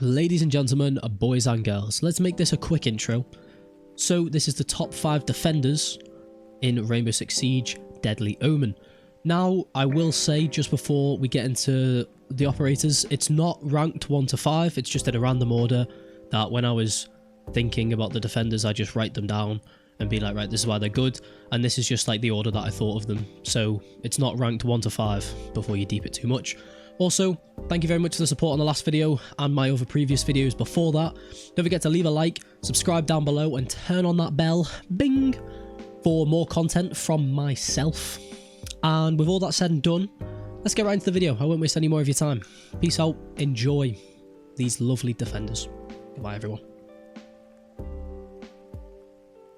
Ladies and gentlemen, boys and girls, let's make this a quick intro. So this is the top 5 defenders in Rainbow Six Siege Deadly Omen. Now, I will say just before we get into the operators, it's not ranked 1 to 5, it's just in a random order that when I was thinking about the defenders, I just write them down and be like, right, this is why they're good, and this is just like the order that I thought of them. So it's not ranked 1 to 5 before you deep it too much. Also, thank you very much for the support on the last video and my other previous videos before that. Don't forget to leave a like, subscribe down below, and turn on that bell, bing, for more content from myself. And with all that said and done, let's get right into the video. I won't waste any more of your time. Peace out, enjoy these lovely defenders. Goodbye, everyone.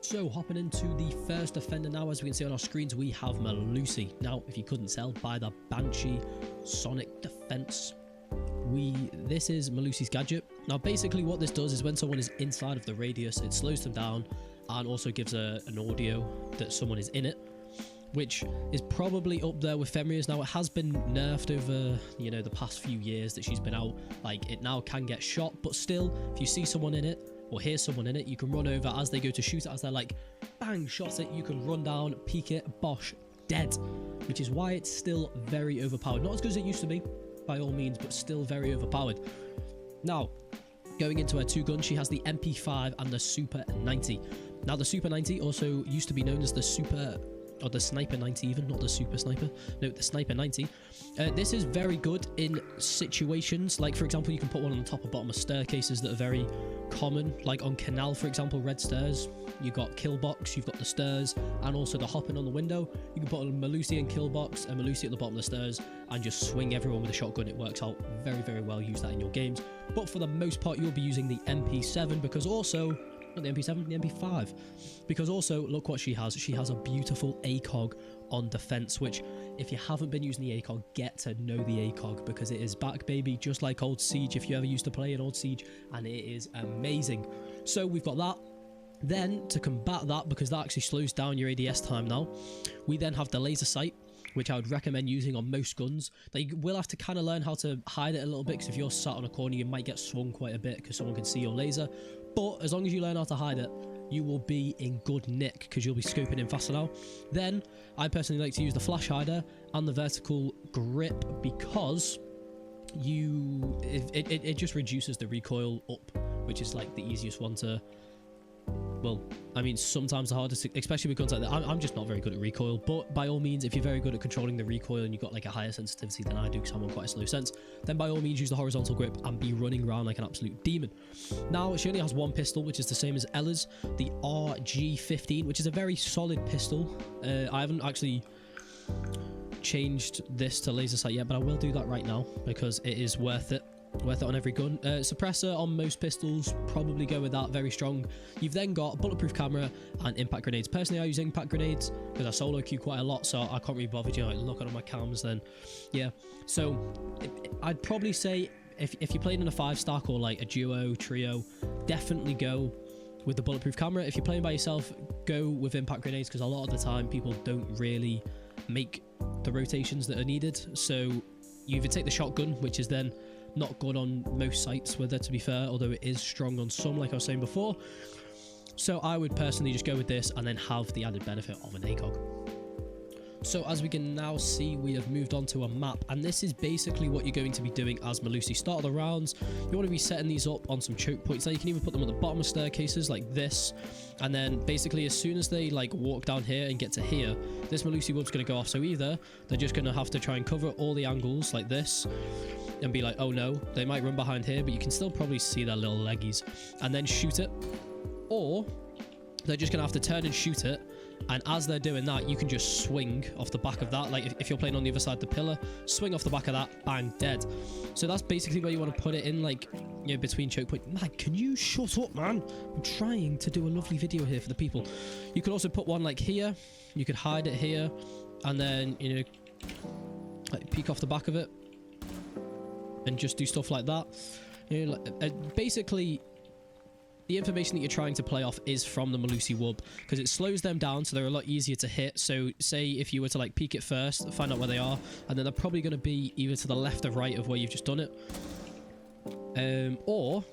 So, hopping into the first defender now, as we can see on our screens, we have Maloy. Now, if you couldn't tell by the Banshee Sonic Defense, this is Maloy's gadget. Now, basically what this does is when someone is inside of the radius, it slows them down and also gives an audio that someone is in it, which is probably up there with FEMA's. Now, it has been nerfed over, the past few years that she's been out. Like, it now can get shot, but still, if you see someone in it, or hear someone in it, you can run over as they go to shoot it, as they're like, bang, shot it, you can run down, peek it, bosh, dead. Which is why it's still very overpowered. Not as good as it used to be, by all means, but still very overpowered. Now, going into her 2 guns, she has the MP5 and the Super 90. Now, the Super 90 also used to be known as the Super, or the Sniper 90 even, not the Super Sniper. No, the Sniper 90. This is very good in situations, like, for example, you can put one on the top or bottom of staircases that are very common, like on Canal, for example, red stairs. You've got kill box, you've got the stairs, and also the hopping on the window. You can put a Maloy in kill box, a Maloy at the bottom of the stairs, and just swing everyone with a shotgun. It works out very, very well. Use that in your games. But for the most part, you'll be using the MP7, because also, not the MP7, the MP5. Because also, look what she has. She has a beautiful ACOG on defense, which, if you haven't been using the ACOG, get to know the ACOG, because it is back, baby, just like old Siege, if you ever used to play an old Siege, and it is amazing. So we've got that. Then, to combat that, because that actually slows down your ADS time now, we then have the laser sight, which I would recommend using on most guns. They will have to kind of learn how to hide it a little bit, because if you're sat on a corner, you might get swung quite a bit, because someone can see your laser. But as long as you learn how to hide it, you will be in good nick, because you'll be scoping in faster now. Then, I personally like to use the flash hider and the vertical grip, because it just reduces the recoil up, which is like the easiest one to, well, I mean, sometimes the hardest, especially with guns like that. I'm just not very good at recoil, but by all means, if you're very good at controlling the recoil and you've got like a higher sensitivity than I do, because I'm on quite a slow sense, then by all means use the horizontal grip and be running around like an absolute demon. Now, she only has 1 pistol, which is the same as Ella's, the RG15, which is a very solid pistol. I haven't actually changed this to laser sight yet, but I will do that right now, because it is worth it. Worth it on every gun. Suppressor on most pistols, probably go with that, very strong. You've then got bulletproof camera and impact grenades. Personally, I use impact grenades because I solo queue quite a lot, so I can't really bother, like looking on my cams then. Yeah, so I'd probably say if you're playing in a 5-stack or like a duo, trio, definitely go with the bulletproof camera. If you're playing by yourself, go with impact grenades, because a lot of the time people don't really make the rotations that are needed. So you either take the shotgun, which is then not good on most sites with it, to be fair, although it is strong on some, like I was saying before. So I would personally just go with this and then have the added benefit of an ACOG. So as we can now see, we have moved on to a map, and this is basically what you're going to be doing as Maloy. Start of the rounds, you want to be setting these up on some choke points. Now you can even put them at the bottom of staircases like this, and then basically as soon as they like walk down here and get to here, this Maloy web's going to go off. So either they're just going to have to try and cover all the angles like this, and be like, oh no, they might run behind here, but you can still probably see their little leggies, and then shoot it. Or they're just gonna have to turn and shoot it, and as they're doing that, you can just swing off the back of that. Like if you're playing on the other side of the pillar, swing off the back of that, bang, dead. So that's basically where you want to put it in, like, between choke point. Mike, can you shut up, man? I'm trying to do a lovely video here for the people. You could also put one like here, you could hide it here, and then, like peek off the back of it, and just do stuff like that. Basically, the information that you're trying to play off is from the Maloy wub, because it slows them down, so they're a lot easier to hit. So say if you were to like peek it first, find out where they are, and then they're probably going to be either to the left or right of where you've just done it. Or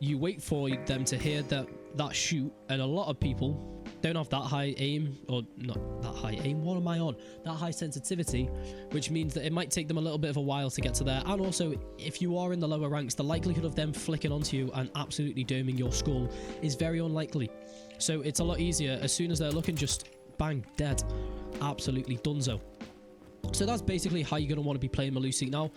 you wait for them to hear that shoot, and a lot of people don't have that high aim, or not that high aim, what am I on? That high sensitivity, which means that it might take them a little bit of a while to get to there. And also, if you are in the lower ranks, the likelihood of them flicking onto you and absolutely doming your skull is very unlikely. So it's a lot easier. As soon as they're looking, just bang, dead. Absolutely donezo. So that's basically how you're going to want to be playing Maloy. Now,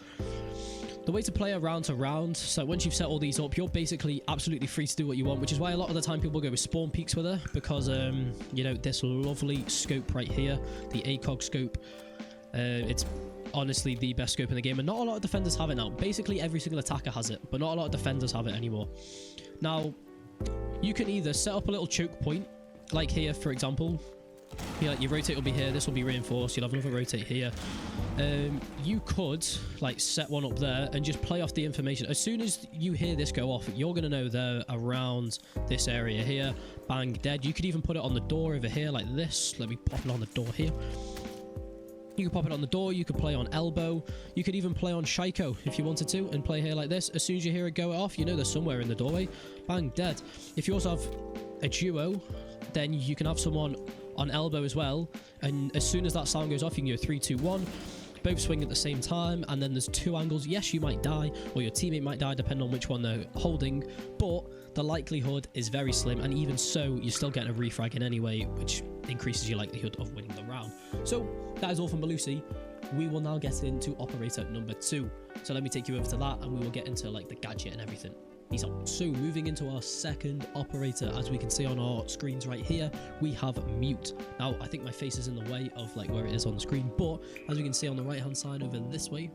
the way to play a round to round, so once you've set all these up, you're basically absolutely free to do what you want, which is why a lot of the time people go with spawn peaks with her, because, you know, this lovely scope right here, the ACOG scope, it's honestly the best scope in the game, and not a lot of defenders have it now. Basically, every single attacker has it, but not a lot of defenders have it anymore. Now, you can either set up a little choke point, like here, for example. Yeah, like your rotate will be here, this will be reinforced, you'll have another rotate here. You could like set one up there and just play off the information. As soon as you hear this go off, you're going to know they're around this area here. Bang, dead. You could even put it on the door over here like this. Let me pop it on the door here. You could pop it on the door, you could play on elbow, you could even play on Shaiko if you wanted to, and play here like this. As soon as you hear it go off, you know they're somewhere in the doorway. Bang, dead. If you also have a duo, then you can have someone on elbow as well, and as soon as that sound goes off, you can go 3, 2, 1, both swing at the same time, and then there's 2 angles. Yes, you might die, or your teammate might die, depending on which one they're holding, but the likelihood is very slim, and even so, you're still getting a refrag in anyway, which increases your likelihood of winning the round. So that is all for Maloy. We will now get into operator number 2. So let me take you over to that, and we will get into like the gadget and everything. Peace out. So moving into our second operator, as we can see on our screens right here, we have mute. Now I think my face is in the way of like where it is on the screen, but as we can see on the right hand side over this way,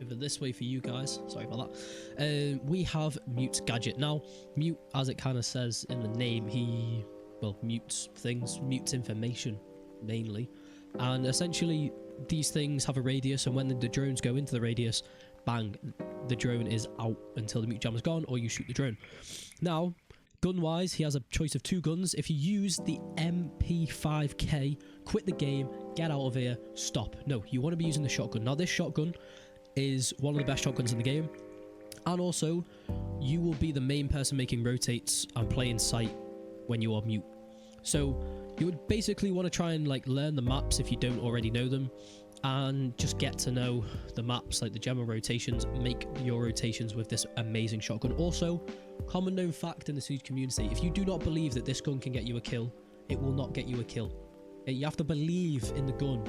over this way for you guys, sorry about that, we have mute gadget. Now mute, as it kind of says in the name, he mutes things, mutes information mainly, and essentially these things have a radius, and when the drones go into the radius, bang, the drone is out until the mute jammer's gone, or you shoot the drone. Now, gun-wise, he has a choice of 2 guns. If you use the MP5K, quit the game, get out of here, stop. No, you want to be using the shotgun. Now, this shotgun is one of the best shotguns in the game, and also, you will be the main person making rotates and playing sight when you are mute. So, you would basically want to try and like learn the maps if you don't already know them, and just get to know the maps, like the general rotations. Make your rotations with this amazing shotgun. Also, common known fact in the Siege community, if you do not believe that this gun can get you a kill, it will not get you a kill. You have to believe in the gun,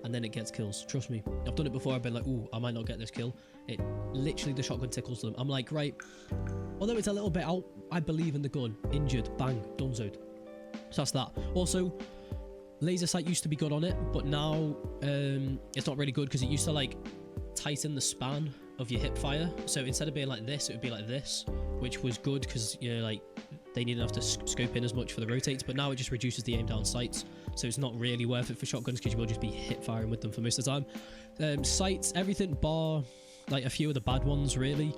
and then it gets kills. Trust me, I've done it before. I've been like, ooh, I might not get this kill. It literally, the shotgun tickles them. I'm like, right, although it's a little bit out, I believe in the gun. Injured, bang, donezoed. So that's that. Also, laser sight used to be good on it, but now it's not really good, because it used to like tighten the span of your hip fire. So instead of being like this, it would be like this, which was good because, you know, like they didn't have to scope in as much for the rotates, but now it just reduces the aim down sights, so it's not really worth it for shotguns, because you will just be hip firing with them for most of the time. Sights, everything bar like a few of the bad ones really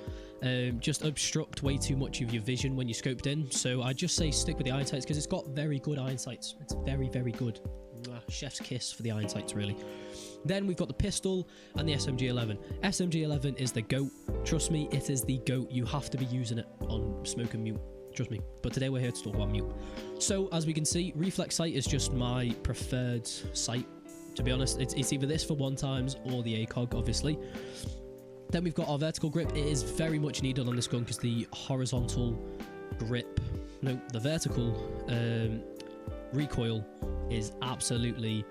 just obstruct way too much of your vision when you scoped in. So I just say stick with the iron sights, because it's got very good iron sights. It's very, very good. Chef's kiss for the iron sights, really. Then we've got the pistol and the SMG-11. SMG-11 is the GOAT. Trust me, it is the GOAT. You have to be using it on smoke and mute. Trust me. But today we're here to talk about mute. So as we can see, reflex sight is just my preferred sight. To be honest, it's either this for 1x or the ACOG, obviously. Then we've got our vertical grip. It is very much needed on this gun, because the horizontal grip, no, the vertical recoil is absolutely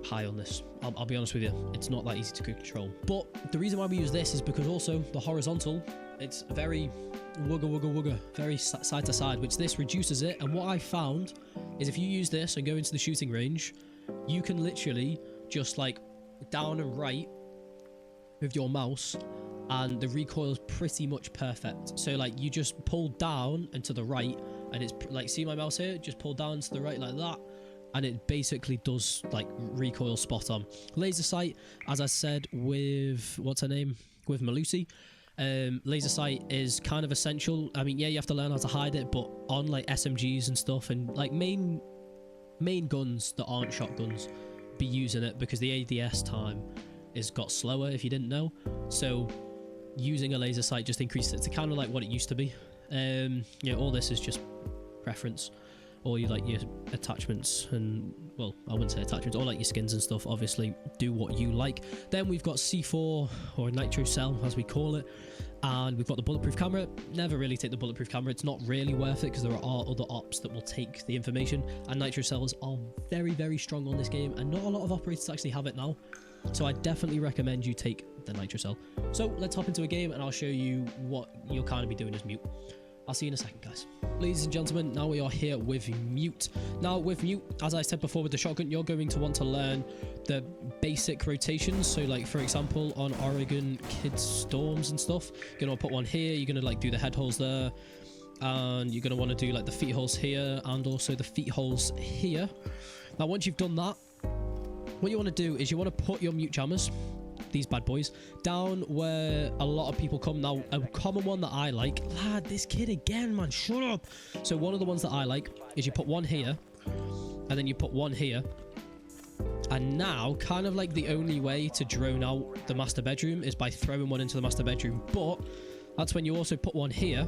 high on this. I'll be honest with you, it's not that easy to control. But the reason why we use this is because also the horizontal, it's very wugga, very side to side, which this reduces it. And what I found is if you use this and go into the shooting range, you can literally just like down and right with your mouse, and the recoil is pretty much perfect. So like you just pull down and to the right, and it's like, see my mouse here, just pull down to the right like that, and it basically does like recoil spot on. Laser sight, as I said with what's her name, with Maloy, laser sight is kind of essential. I mean, yeah, you have to learn how to hide it, but on like SMGs and stuff, and like main guns that aren't shotguns, be using it, because the ADS time is got slower, if you didn't know. So using a laser sight just increases it to kind of like what it used to be. You know, all this is just preference, or you like your attachments, and well, I wouldn't say attachments, or like your skins and stuff. Obviously do what you like. Then we've got C4, or nitro cell as we call it, and we've got the bulletproof camera. Never really take the bulletproof camera, it's not really worth it because there are other ops that will take the information, and nitro cells are very, very strong on this game, and not a lot of operators actually have it now. So I definitely recommend you take the nitro cell. So let's hop into a game and I'll show you what you'll kind of be doing as Mute. I'll see you in a second, guys. Ladies and gentlemen, now we are here with Mute. Now with Mute, as I said before with the shotgun, you're going to want to learn the basic rotations. So like, for example, on Oregon Kids Storms and stuff, you're going to put one here, you're going to like do the head holes there, and you're going to want to do like the feet holes here and also the feet holes here. Now once you've done that, what you want to do is you want to put your Mute jammers, these bad boys, down where a lot of people come. Now a common one that I like, lad, this kid again, man, shut up. So one of the ones that I like is you put one here and then you put one here, and now kind of like the only way to drone out the master bedroom is by throwing one into the master bedroom, but that's when you also put one here.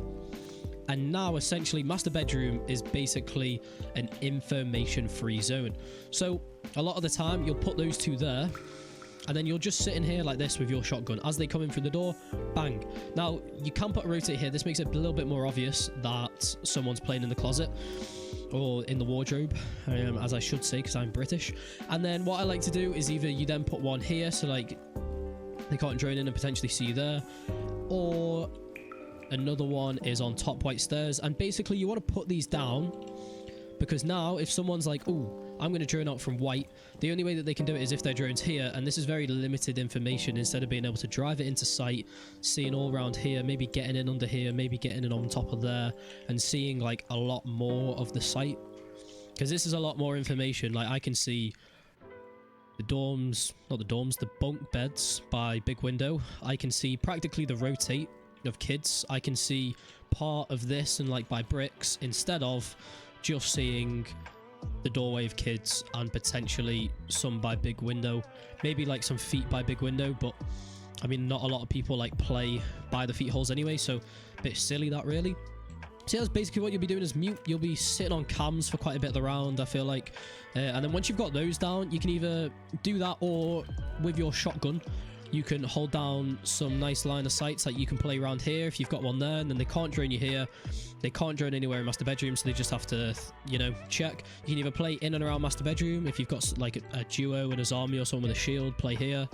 And now essentially master bedroom is basically an information free zone. So a lot of the time you'll put those two there, and then you'll just sit in here like this with your shotgun. As they come in through the door, bang. Now you can put a rotate here. This makes it a little bit more obvious that someone's playing in the closet or in the wardrobe, as I should say, because I'm British. And then what I like to do is either you then put one here, so like they can't drone in and potentially see you there, or another one is on top white stairs. And basically you want to put these down because now if someone's like, oh, I'm going to drone out from white, the only way that they can do it is if their drone's here, and this is very limited information. Instead of being able to drive it into sight, seeing all around here, maybe getting in under here, maybe getting in on top of there, and seeing like a lot more of the site, because this is a lot more information. Like I can see the dorms, not the dorms, the bunk beds by big window. I can see practically the rotate of kids. I can see part of this and like by bricks, instead of just seeing the doorway of kids and potentially some by big window, maybe like some feet by big window. But I mean, not a lot of people like play by the feet holes anyway, so a bit silly that really. So that's basically what you'll be doing as Mute. You'll be sitting on cams for quite a bit of the round, I feel like, and then once you've got those down, you can either do that, or with your shotgun you can hold down some nice line of sights. Like you can play around here if you've got one there, and then they can't drone you here, they can't drone anywhere in master bedroom, so they just have to, you know, check. You can either play in and around master bedroom if you've got like a duo and a Zami or someone with a shield, play here.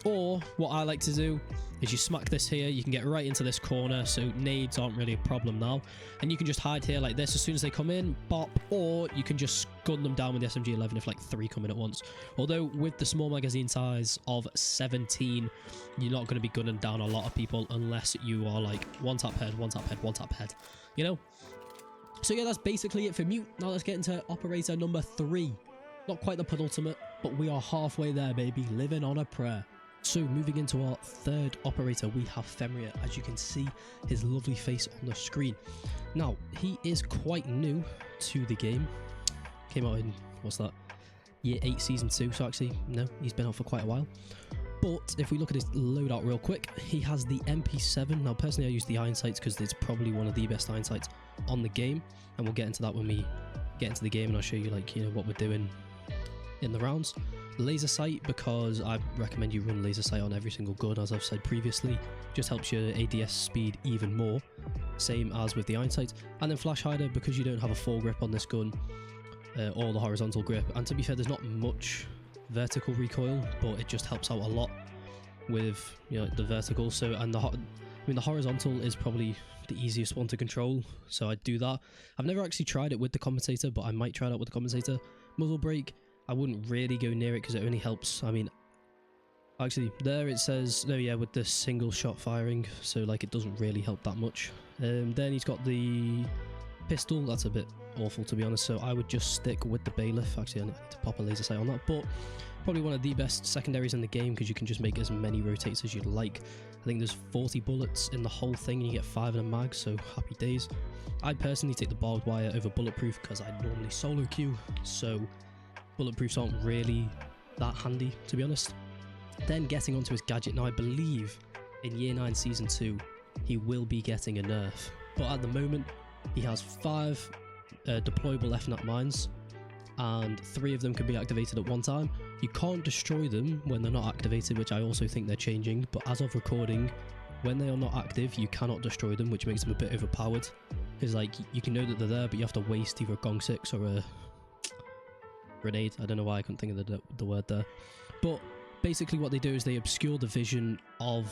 Or what I like to do is you smack this here, you can get right into this corner, so nades aren't really a problem now, and you can just hide here like this. As soon as they come in, bop, or you can just gun them down with the SMG-11 if like 3 come in at once. Although with the small magazine size of 17, you're not going to be gunning down a lot of people unless you are like one tap head, one tap head, one tap head, you know. So yeah, that's basically it for Mute. Now let's get into operator number 3. Not quite the penultimate, but we are halfway there, baby, living on a prayer. So moving into our third operator, we have Fenrir. As you can see his lovely face on the screen. Now he is quite new to the game, came out in, what's that, year 8 season 2, so actually no, he's been out for quite a while. But if we look at his loadout real quick, he has the MP7. Now personally I use the iron sights because it's probably one of the best iron sights on the game, and we'll get into that when we get into the game and I'll show you like, you know, what we're doing in the rounds. Laser sight, because I recommend you run laser sight on every single gun, as I've said previously, just helps your ADS speed even more, same as with the iron sight. And then flash hider, because you don't have a foregrip on this gun, or the horizontal grip, and to be fair there's not much vertical recoil, but it just helps out a lot with, you know, the vertical. So, and the horizontal is probably the easiest one to control, so I do that. I've never actually tried it with the compensator, but I might try it out with the compensator. Muzzle brake, I wouldn't really go near it because it only helps, I mean, actually there it says, no, yeah, with the single shot firing, so like it doesn't really help that much. Then he's got the pistol, that's a bit awful to be honest, so I would just stick with the bailiff. Actually I need to pop a laser sight on that, but probably one of the best secondaries in the game because you can just make as many rotates as you'd like. I think there's 40 bullets in the whole thing and you get 5 in a mag, so happy days. I'd personally take the barbed wire over bulletproof because I normally solo queue, so bulletproofs aren't really that handy to be honest. Then getting onto his gadget, now I believe in Year 9 Season 2, he will be getting a nerf. But at the moment, he has 5 deployable FNAT mines, and 3 of them can be activated at one time. You can't destroy them when they're not activated, which I also think they're changing, but as of recording, when they are not active, you cannot destroy them, which makes them a bit overpowered. Because like, you can know that they're there, but you have to waste either a Gong 6 or a grenade. I don't know why I couldn't think of the word there. But basically what they do is they obscure the vision of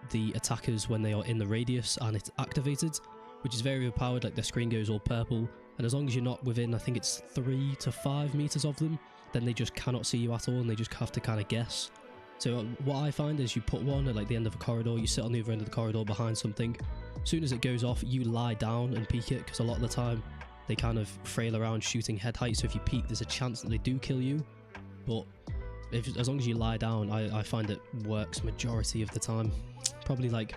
the attackers when they are in the radius and it's activated, which is very overpowered. Like, their screen goes all purple, and as long as you're not within, I think it's 3 to 5 meters of them, then they just cannot see you at all, and they just have to kind of guess. So what I find is you put one at like the end of a corridor, you sit on the other end of the corridor behind something. As soon as it goes off, you lie down and peek it, because a lot of the time they kind of frail around shooting head height, so if you peek, there's a chance that they do kill you. But as long as you lie down, I find it works majority of the time. Probably like,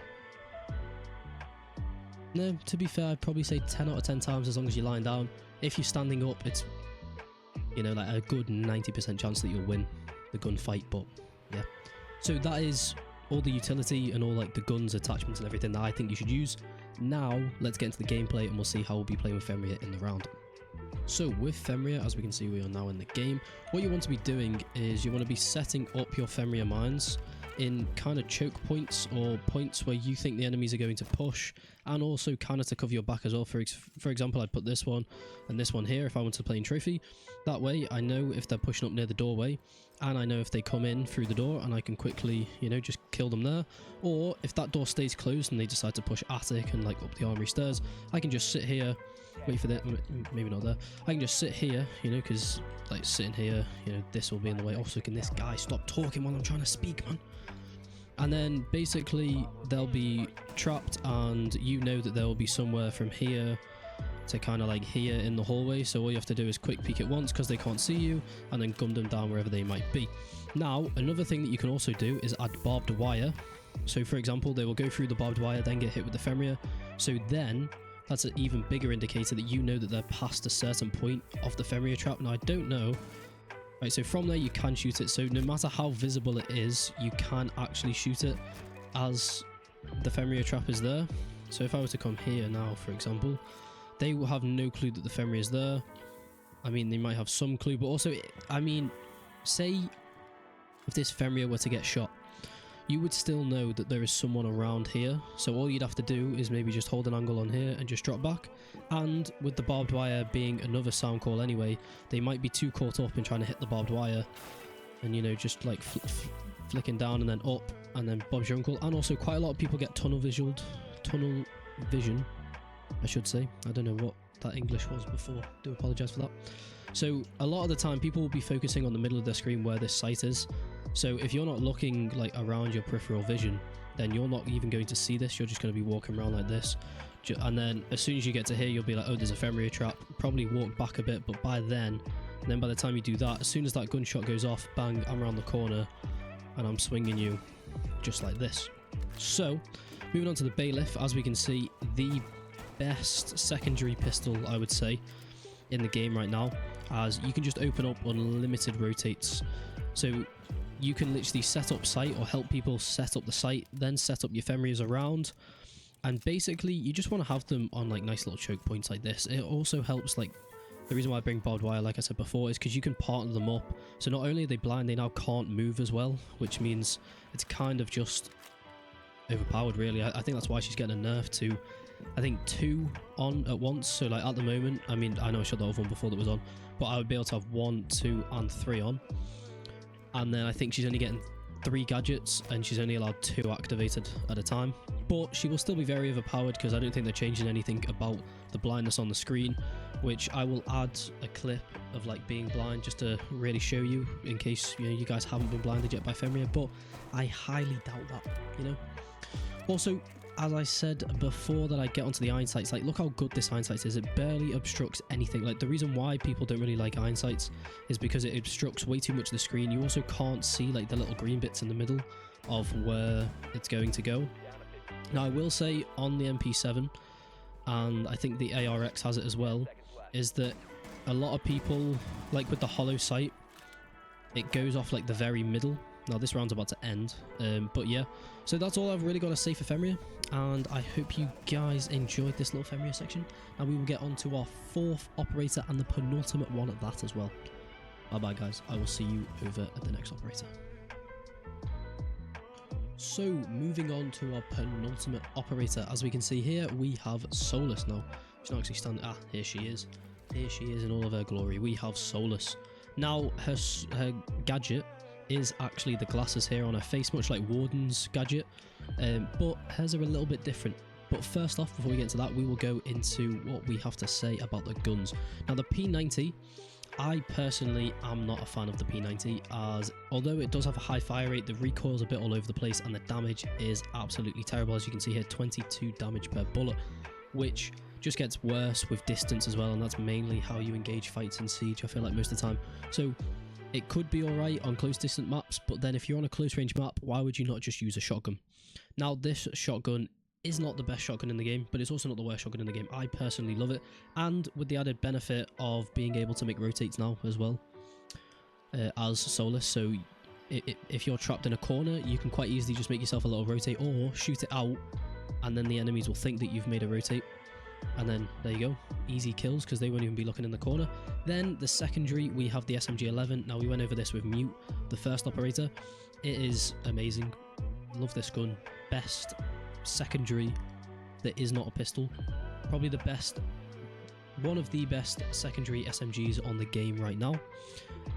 no, to be fair, I'd probably say 10 out of 10 times as long as you're lying down. If you're standing up, it's, you know, like a good 90% chance that you'll win the gunfight. But yeah, so that is all the utility and all like the guns, attachments and everything that I think you should use. Now let's get into the gameplay and we'll see how we'll be playing with Fenrir in the round. So with Fenrir, as we can see, we are now in the game. What you want to be doing is you want to be setting up your Fenrir mines in kind of choke points, or points where you think the enemies are going to push, and also kind of to cover your back as well. For example, I'd put this one and this one here if I want to play in trophy. That way I know if they're pushing up near the doorway, and I know if they come in through the door, and I can quickly, you know, just kill them there. Or if that door stays closed and they decide to push attic and like up the armory stairs, I can just sit here, wait for that, maybe not there. I can just sit here, you know, because like sitting here, you know, this will be in the way. Also, can this guy stop talking while I'm trying to speak, man? And then basically they'll be trapped, and you know that there will be somewhere from here to kind of like here in the hallway. So all you have to do is quick peek it once because they can't see you, and then gun them down wherever they might be. Now, another thing that you can also do is add barbed wire. So for example, they will go through the barbed wire, then get hit with the Fenrir. So then that's an even bigger indicator that you know that they're past a certain point of the Fenrir trap. Now I don't know. Right, so from there you can shoot it, so no matter how visible it is, you can actually shoot it as the Fenrir trap is there. So if I were to come here now, for example, they will have no clue that the Fenrir is there. I mean, they might have some clue, but also, I mean, say if this Fenrir were to get shot, you would still know that there is someone around here. So all you'd have to do is maybe just hold an angle on here and just drop back. And with the barbed wire being another sound call anyway, they might be too caught up in trying to hit the barbed wire, and you know, just like flicking down and then up, and then Bob's your uncle. And also quite a lot of people get tunnel vision, I should say. I don't know what that English was before, do apologize for that. So a lot of the time people will be focusing on the middle of their screen where this sight is. So if you're not looking like around your peripheral vision, then you're not even going to see this. You're just going to be walking around like this, and then as soon as you get to here, you'll be like, oh, there's a Fenrir trap. Probably walk back a bit, but by the time you do that, as soon as that gunshot goes off, bang, I'm around the corner and I'm swinging you just like this. So moving on to the bailiff, as we can see, the best secondary pistol, I would say, in the game right now, as you can just open up unlimited rotates. So you can literally set up site or help people set up the site, then set up your Fenrirs around, and basically you just want to have them on like nice little choke points like this. It also helps, like, the reason why I bring barbed wire, like I said before, is because you can partner them up. So not only are they blind, they now can't move as well, which means it's kind of just overpowered, really. I think that's why she's getting a nerf to, I think, 2 on at once. So like at the moment, I mean, I know I shot the other one before that was on, but I would be able to have 1, 2 and 3 on. And then I think she's only getting 3 gadgets, and she's only allowed 2 activated at a time. But she will still be very overpowered because I don't think they're changing anything about the blindness on the screen, which I will add a clip of like being blind just to really show you, in case, you know, you guys haven't been blinded yet by Fenrir, but I highly doubt that, you know. Also, as I said before that I get onto the iron sights, like, look how good this iron sights is. It barely obstructs anything. Like, the reason why people don't really like iron sights is because it obstructs way too much of the screen. You also can't see like the little green bits in the middle of where it's going to go. Now I will say on the MP7, and I think the ARX has it as well, is that a lot of people, like with the hollow sight, it goes off like the very middle. Now this round's about to end, but yeah, so that's all I've really got to say for Femria, and I hope you guys enjoyed this little Femria section, and we will get on to our 4th operator and the penultimate one at that as well. Bye bye guys, I will see you over at the next operator. So moving on to our penultimate operator, as we can see here, we have Soless now. She's not actually standing, here she is. Here she is in all of her glory. We have Soless. Now her gadget is actually the glasses here on her face, much like Warden's gadget, but hers are a little bit different. But first off, before we get into that, we will go into what we have to say about the guns. Now the P90, I personally am not a fan of the P90, as although it does have a high fire rate, the recoil's a bit all over the place and the damage is absolutely terrible. As you can see here, 22 damage per bullet, which just gets worse with distance as well, and that's mainly how you engage fights in Siege, I feel like, most of the time. So it could be alright on close distant maps, but then if you're on a close range map, why would you not just use a shotgun? Now this shotgun is not the best shotgun in the game, but it's also not the worst shotgun in the game. I personally love it, and with the added benefit of being able to make rotates now as well, as Soless. So if you're trapped in a corner, you can quite easily just make yourself a little rotate, or shoot it out, and then the enemies will think that you've made a rotate. And then there you go, easy kills because they won't even be looking in the corner. Then the secondary, we have the SMG-11. Now we went over this with Mute, the first operator. It is amazing, love this gun. Best secondary that is not a pistol, probably the best, one of the best secondary SMGs on the game right now.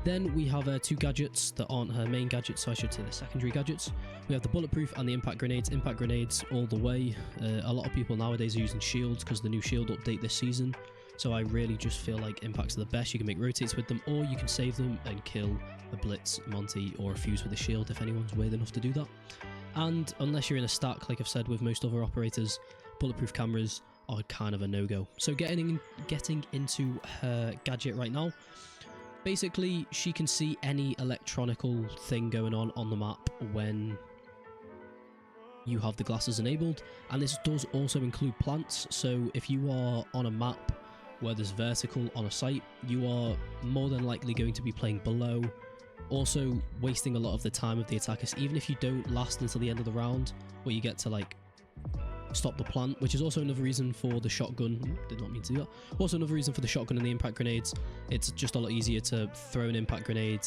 Then we have 2 gadgets that aren't her main gadgets, so I should say the secondary gadgets. We have the bulletproof and the impact grenades. Impact grenades all the way. A lot of people nowadays are using shields because the new shield update this season, so I really just feel like impacts are the best. You can make rotates with them, or you can save them and kill a blitz, Monty, or a fuse with a shield if anyone's weird enough to do that. And unless you're in a stack, like I've said with most other operators, bulletproof cameras are kind of a no-go. So getting into her gadget right now, basically she can see any electronical thing going on the map when you have the glasses enabled, and this does also include plants. So if you are on a map where there's vertical on a site, you are more than likely going to be playing below, also wasting a lot of the time of the attackers, even if you don't last until the end of the round where you get to like stop the plant, which is also another reason for the shotgun. Did not mean to do that. Also another reason for the shotgun and the impact grenades. It's just a lot easier to throw an impact grenade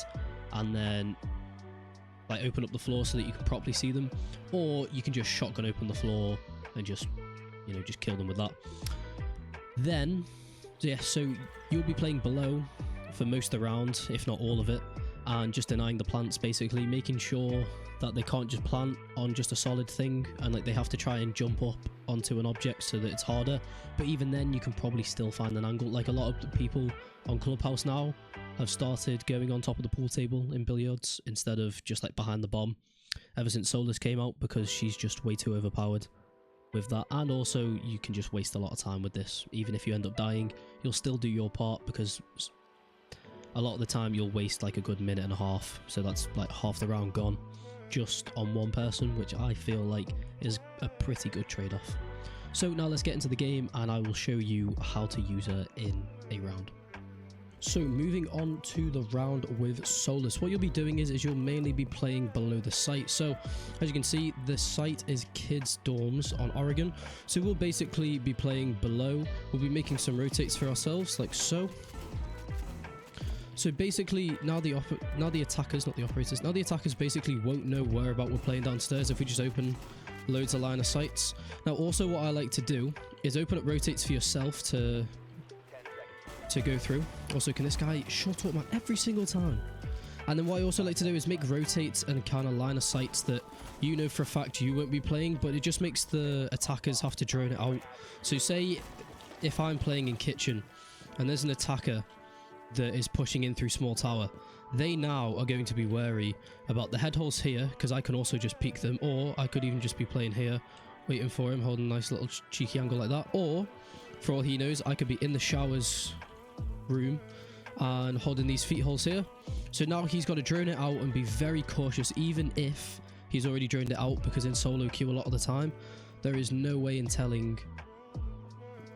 and then like open up the floor so that you can properly see them, or you can just shotgun open the floor and just, you know, just kill them with that. Then yeah, so you'll be playing below for most of the round, if not all of it, and just denying the plants, basically making sure that they can't just plant on just a solid thing, and like they have to try and jump up onto an object so that it's harder. But even then you can probably still find an angle. Like a lot of the people on Clubhouse now have started going on top of the pool table in billiards instead of just like behind the bomb ever since Soless came out, because she's just way too overpowered with that. And also you can just waste a lot of time with this. Even if you end up dying, you'll still do your part, because a lot of the time you'll waste like a good minute and a half, so that's like half the round gone just on one person, which I feel like is a pretty good trade-off. So now let's get into the game and I will show you how to use her in a round. So moving on to the round with Soless, what you'll be doing is you'll mainly be playing below the site. So as you can see, the site is kids dorms on Oregon, so we'll basically be playing below. We'll be making some rotates for ourselves like so. So basically now the attackers, not the operators, now the attackers basically won't know where about we're playing downstairs if we just open loads of line of sights. Now also what I like to do is open up rotates for yourself to go through. Also, can this guy shut up, man, every single time? And then what I also like to do is make rotates and kind of line of sights that you know for a fact you won't be playing, but it just makes the attackers have to drone it out. So say if I'm playing in kitchen and there's an attacker that is pushing in through small tower, they now are going to be wary about the head holes here, because I can also just peek them, or I could even just be playing here waiting for him, holding a nice little cheeky angle like that, or for all he knows I could be in the showers room and holding these feet holes here. So now he's got to drone it out and be very cautious, even if he's already droned it out, because in solo queue a lot of the time there is no way in telling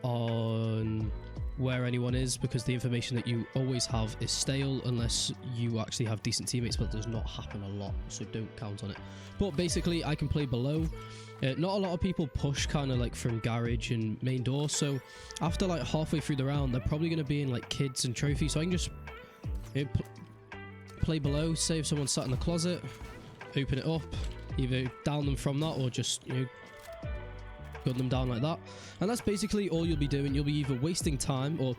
on where anyone is, because the information that you always have is stale unless you actually have decent teammates, but it does not happen a lot, so don't count on it. But basically, I can play below. Not a lot of people push kind of like from garage and main door, so after like halfway through the round, they're probably going to be in like kids and trophies, so I can just play below. Say if someone's sat in the closet, open it up, either down them from that or just, you know, gun them down like that. And that's basically all you'll be doing. You'll be either wasting time, or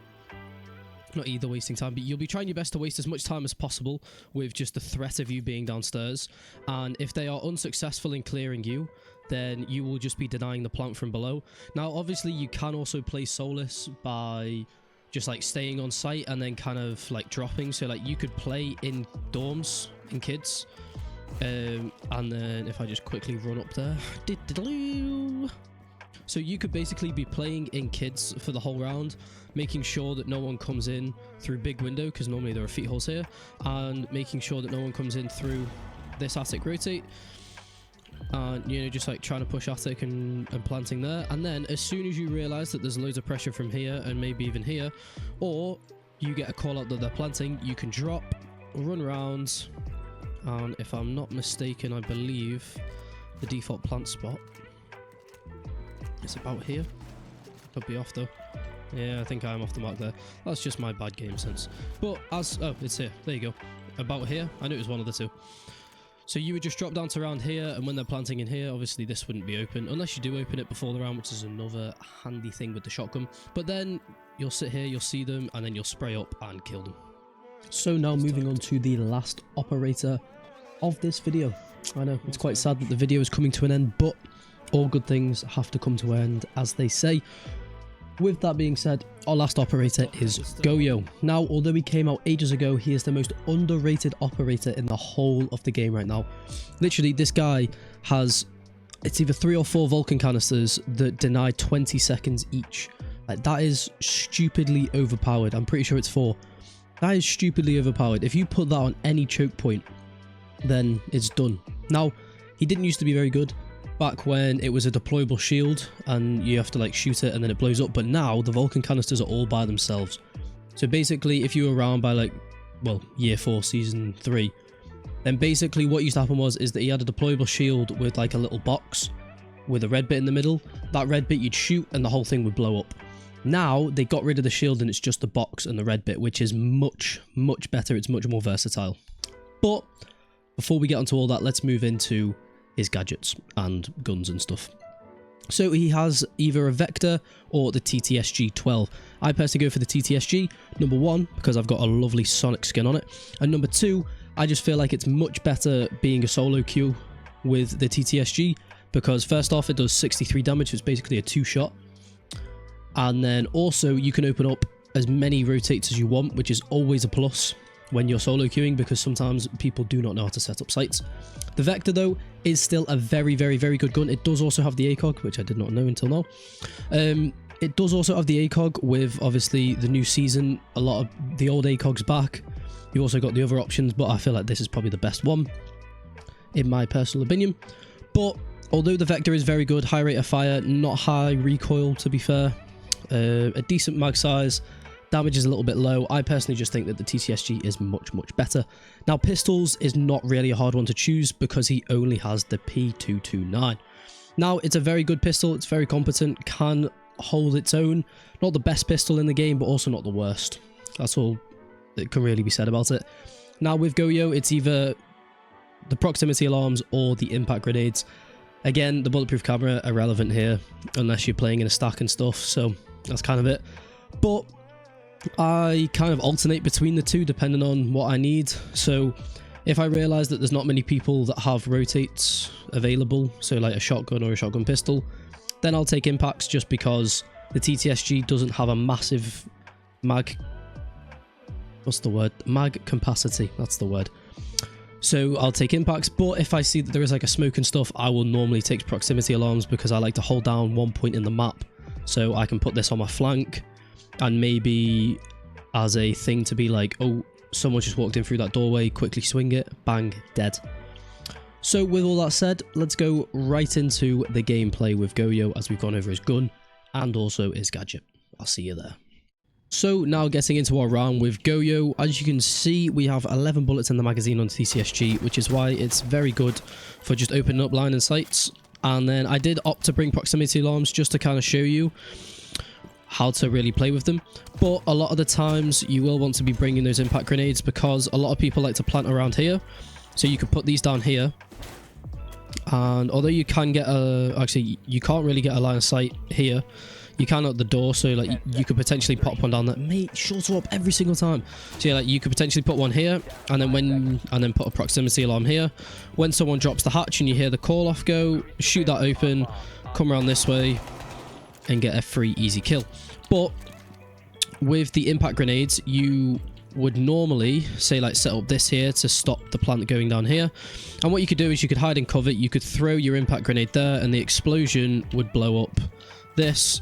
not either wasting time, but you'll be trying your best to waste as much time as possible with just the threat of you being downstairs. And if they are unsuccessful in clearing you, then you will just be denying the plant from below. Now, obviously, you can also play Soless by just like staying on site and then kind of like dropping. So like you could play in dorms in kids. And then if I just quickly run up there. So you could basically be playing in kids for the whole round, making sure that no one comes in through big window, because normally there are feet holes here, and making sure that no one comes in through this attic rotate. And, you know, just like trying to push attic and planting there. And then as soon as you realize that there's loads of pressure from here and maybe even here, or you get a call out that they're planting, you can drop, run around, and if I'm not mistaken, I believe the default plant spot is about here. Could be off though. Yeah, I think I'm off the mark there. That's just my bad game sense. But as, oh, it's here. There you go. About here. I knew it was one of the two. So you would just drop down to around here, and when they're planting in here, obviously this wouldn't be open, unless you do open it before the round, which is another handy thing with the shotgun. But then you'll sit here, you'll see them, and then you'll spray up and kill them. So now moving on to the last operator of this video. I know, it's quite sad that the video is coming to an end, but all good things have to come to an end, as they say. With that being said, our last operator is Goyo. Now, although he came out ages ago, he is the most underrated operator in the whole of the game right now. Literally, this guy has, it's either 3 or 4 Vulcan canisters that deny 20 seconds each. Like, that is stupidly overpowered. I'm pretty sure it's 4. That is stupidly overpowered. If you put that on any choke point, then it's done. Now, he didn't used to be very good back when it was a deployable shield and you have to like shoot it and then it blows up, but now the Vulcan canisters are all by themselves. So basically, if you were around by like, well, year 4 season 3, then basically what used to happen is that he had a deployable shield with like a little box with a red bit in the middle. That red bit you'd shoot and the whole thing would blow up. Now they got rid of the shield and it's just the box and the red bit, which is much better. It's much more versatile. But before we get onto all that, let's move into his gadgets and guns and stuff. So he has either a Vector or the TTSG-12. I personally go for the TTSG, number 1, because I've got a lovely Sonic skin on it, and number 2, I just feel like it's much better being a solo queue with the TTSG, because first off, it does 63 damage, it's basically a 2-shot, and then also you can open up as many rotates as you want, which is always a plus when you're solo queuing, because sometimes people do not know how to set up sites. The Vector, though, is still a very good gun. It does also have the ACOG, which I did not know until now. It does also have the ACOG with, obviously, the new season. A lot of the old ACOG's back. You also got the other options, but I feel like this is probably the best one, in my personal opinion. But although the Vector is very good, high rate of fire, not high recoil, to be fair, a decent mag size, damage is a little bit low. I personally just think that the TTSG is much better. Now, pistols is not really a hard one to choose because he only has the P229. Now, it's a very good pistol. It's very competent, can hold its own. Not the best pistol in the game, but also not the worst. That's all that can really be said about it. Now, with Goyo, it's either the proximity alarms or the impact grenades. Again, the bulletproof camera irrelevant here unless you're playing in a stack and stuff, so that's kind of it. But I kind of alternate between the two depending on what I need. So if I realize that there's not many people that have rotates available, so like a shotgun or a shotgun pistol, then I'll take impacts, just because the TTSG doesn't have a massive mag, what's the word, mag capacity, that's the word. So I'll take impacts, but if I see that there is like a smoke and stuff, I will normally take proximity alarms, because I like to hold down one point in the map so I can put this on my flank, and maybe as a thing to be like, oh, someone just walked in through that doorway, quickly swing it, bang, dead. So with all that said, let's go right into the gameplay with Goyo, as we've gone over his gun and also his gadget. I'll see you there. So now getting into our round with Goyo, as you can see we have 11 bullets in the magazine on TCSG, which is why it's very good for just opening up line and sights. And then I did opt to bring proximity alarms just to kind of show you how to really play with them. But a lot of the times you will want to be bringing those impact grenades because a lot of people like to plant around here. So you could put these down here. And although you can get a... Actually, you can't really get a line of sight here. You can at the door, so like you could potentially pop one down there. Mate, shut up every single time. So yeah, like you could potentially put one here, and then put a proximity alarm here. When someone drops the hatch and you hear the call off go, shoot that open, come around this way, and get a free easy kill. But with the impact grenades, you would normally say like set up this here to stop the plant going down here. And what you could do is you could hide in cover. You could throw your impact grenade there, and the explosion would blow up this,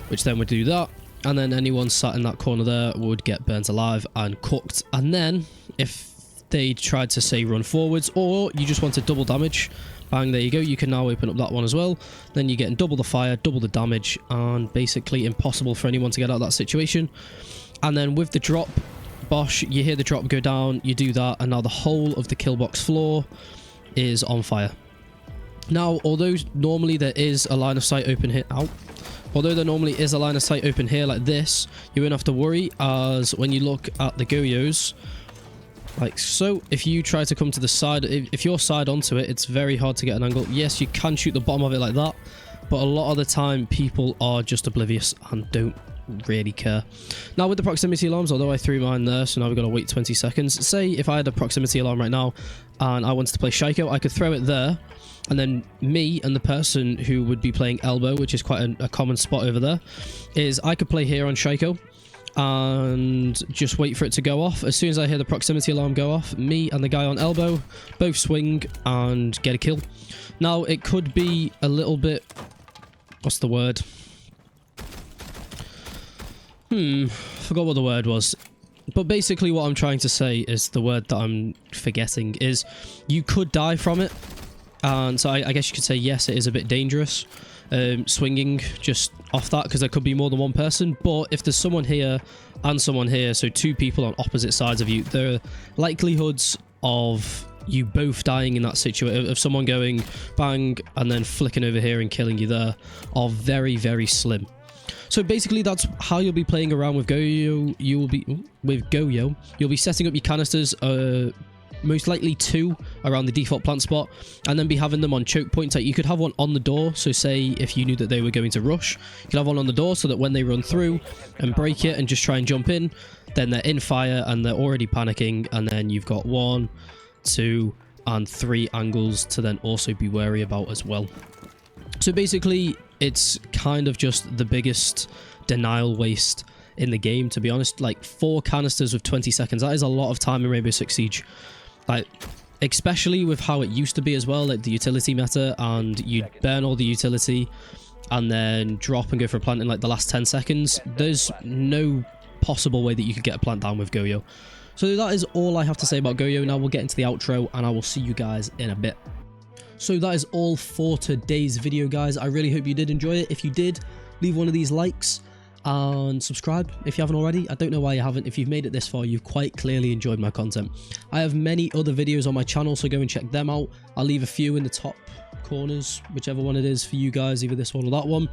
which then would do that, and then anyone sat in that corner there would get burnt alive and cooked. And then if they tried to say run forwards, or you just wanted double damage, bang, there you go, you can now open up that one as well. Then you're getting double the fire, double the damage, and basically impossible for anyone to get out of that situation. And then with the drop, bosh, you hear the drop go down, you do that, and now the whole of the kill box floor is on fire. Now, although normally there is a line of sight open here, although there normally is a line of sight open here like this, you won't have to worry, as when you look at the Goyos, like so, if you try to come to the side, if you're side onto it, it's very hard to get an angle. Yes, you can shoot the bottom of it like that, but a lot of the time people are just oblivious and don't really care. Now with the proximity alarms, although I threw mine there, so now we've got to wait 20 seconds. Say if I had a proximity alarm right now and I wanted to play Shaiko, I could throw it there, and then me and the person who would be playing elbow, which is quite a common spot over there, is I could play here on Shaiko and just wait for it to go off. As soon as I hear the proximity alarm go off, me and the guy on elbow both swing and get a kill. Now it could be a little bit, what's the word? Forgot what the word was. But basically what I'm trying to say is, the word that I'm forgetting is, you could die from it. And so I guess you could say, yes, it is a bit dangerous, swinging just off that, because there could be more than one person. But if there's someone here and someone here, so two people on opposite sides of you, the likelihoods of you both dying in that situation, of someone going bang and then flicking over here and killing you there, are very, very slim. So basically that's how you'll be playing around with Goyo. You'll be setting up your canisters, most likely 2 around the default plant spot, and then be having them on choke points. Like you could have one on the door, so say if you knew that they were going to rush, you could have one on the door so that when they run through and break it and just try and jump in, then they're in fire and they're already panicking, and then you've got 1, 2 and 3 angles to then also be wary about as well. So basically it's kind of just the biggest denial waste in the game, to be honest. Like 4 canisters with 20 seconds, that is a lot of time in Rainbow Six Siege. Like, especially with how it used to be as well, like the utility meta, and you'd burn all the utility and then drop and go for a plant in like the last 10 seconds. There's no possible way that you could get a plant down with Goyo. So that is all I have to say about Goyo. Now we'll get into the outro and I will see you guys in a bit. So that is all for today's video, guys. I really hope you did enjoy it. If you did, leave one of these likes and subscribe if you haven't already. I don't know why you haven't. If you've made it this far, you've quite clearly enjoyed my content. I have many other videos on my channel, so go and check them out. I'll leave a few in the top corners, whichever one it is for you guys, either this one or that one.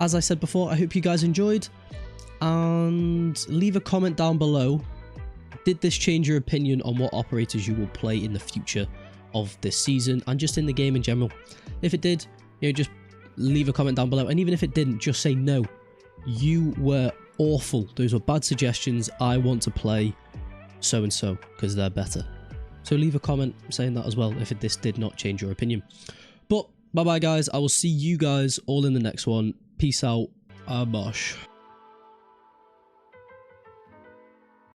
As I said before, I hope you guys enjoyed, and leave a comment down below. Did this change your opinion on what operators you will play in the future of this season and just in the game in general? If it did, you know, just leave a comment down below. And even if it didn't, just say no, you were awful, those were bad suggestions, I want to play so and so because they're better. So leave a comment saying that as well if this did not change your opinion. But bye bye guys, I will see you guys all in the next one. Peace out, bosh.